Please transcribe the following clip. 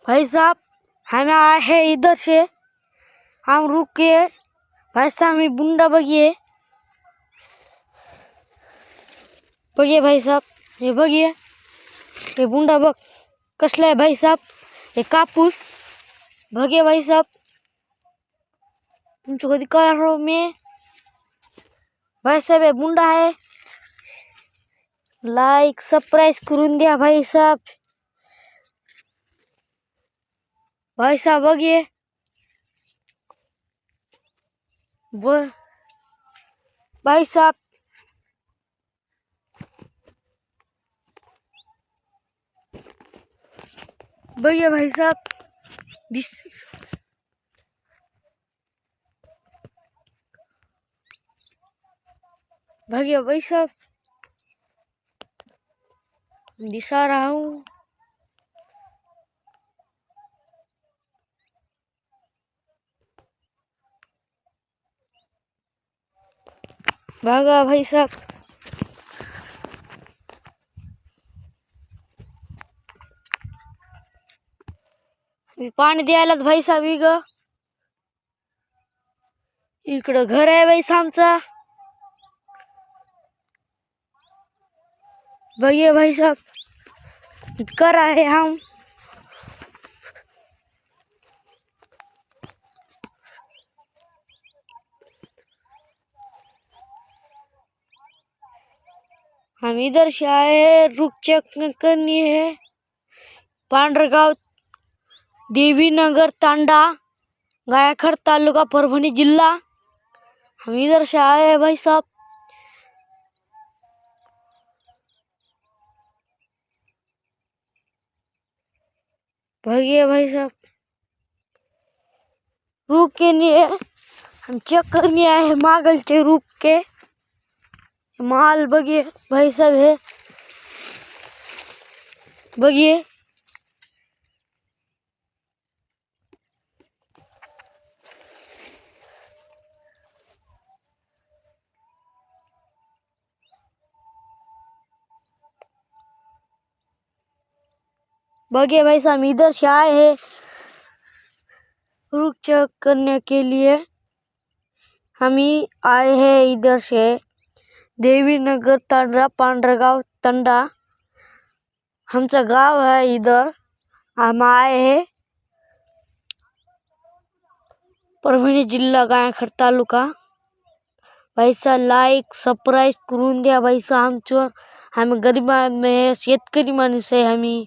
भाई साहब हम आए हैं इधर से, हम रुक के भाई साहब ये बुंडा बघिए बघिए भाई साहब, ये बघिए ये बुंडा बघ कसला आहे भाई साहब, हे कापूस बघिए भाई साहब, तुमचं कधी कळणार मी भाई साहब, हे बुंडा आहे, लाईक सबस्क्राइब करून द्या भाई साहब। भाई साहब बघिए भाई साहब, बघिए भाई साहब, बघिए भाई साहब, दिखा रहा हूँ। भागा भाई साहब, पाणी द्यायला भाई साहब, इकडं घर आहे भाई साहबचा, बघिए भाई साहब, कर आहे हम इधर से आए हैं, रुक चेक करनी है। पांढरगाव, देवीनगर तांडा, गायखर तालुका, परभणी जिल्हा। हम इधर से आए हैं भाई साहब। भगिए भाई साहब, रुक के नहीं है, हम चेक करने आए हैं मागल से रुक के। माल बघिए भाई साहब है, बघिए बघिए भाई साहब, इधर से आए हैं रुक चेक करने के लिए। हम ही आए हैं इधर से देवीनगर तांडा, पांढरगाव तांडा हमचा गाव है इधर। हम आए हैं परभणी जिल्हा, गायखर तालुका। भाई साहब लाईक सबस्क्राइब करून द्या भाई साहब, आमचं आम्ही गरीब शेतकरी माणूस आहे आम्ही।